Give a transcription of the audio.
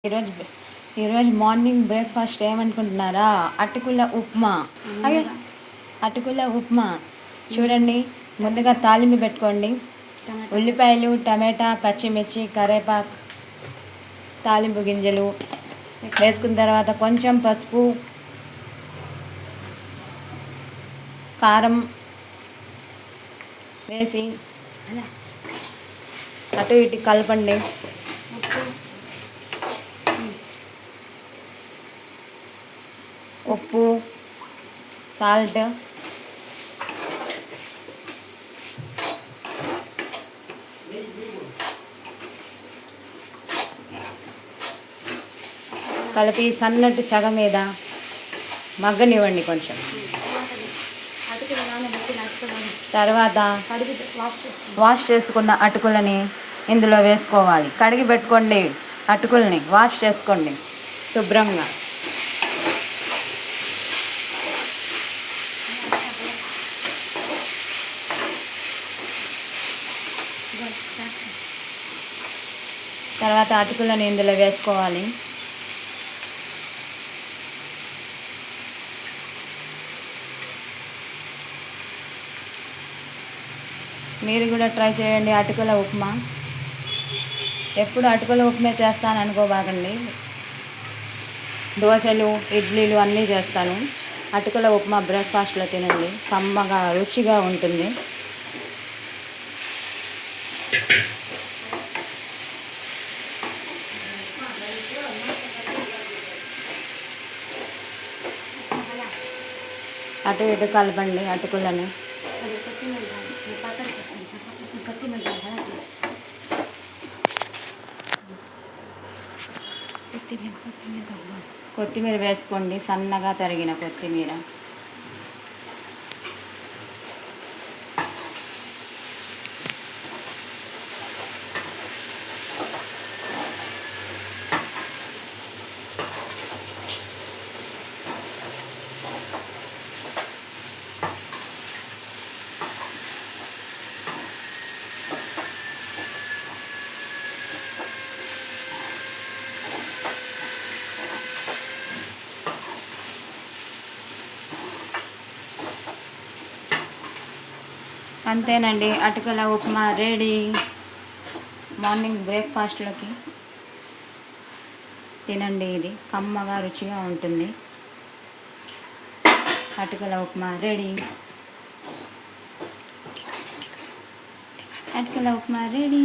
ఈరోజు ఈరోజు morning breakfast ఏమనుకుంటున్నారా? అటుకుల ఉప్మా. అయ్యో, అటుకుల ఉప్మా చూడండి. ముందుగా తాలింపు పెట్టుకోండి. ఉల్లిపాయలు, టమాటా, పచ్చిమిర్చి, కరివేపాకు, తాలింపు గింజలు వేసుకున్న తర్వాత కొంచెం పసుపు, కారం వేసి అటు ఇటు కలపండి. ఉప్పు, సాల్ట్, కలిపి సన్నటి సగ మీద మగ్గనివ్వండి కొంచెం. తర్వాత వాష్ చేసుకున్న అటుకులని ఇందులో వేసుకోవాలి. కడిగి పెట్టుకోండి, అటుకుల్ని వాష్ చేసుకోండి శుభ్రంగా. తర్వాత అటుకులను ఇందులో వేసుకోవాలి. మీరు కూడా ట్రై చేయండి అటుకుల ఉప్మా. ఎప్పుడు అటుకుల ఉప్మా చేస్తాను అనుకోబాకండి. దోశలు, ఇడ్లీలు అన్నీ చేస్తాను. అటుకుల ఉప్మా బ్రేక్ఫాస్ట్లో తినండి, కమ్మగా రుచిగా ఉంటుంది. అటు ఇటు కలపండి అటుకులని. కొత్తిమీర వేసుకోండి, సన్నగా తరిగిన కొత్తిమీర. అంతేనండి, అటుకుల ఉప్మా రెడీ. మార్నింగ్ బ్రేక్ఫాస్ట్లోకి తినండి. ఇది కమ్మగా రుచిగా ఉంటుంది. అటుకుల ఉప్మా రెడీ. అటుకుల ఉప్మా రెడీ.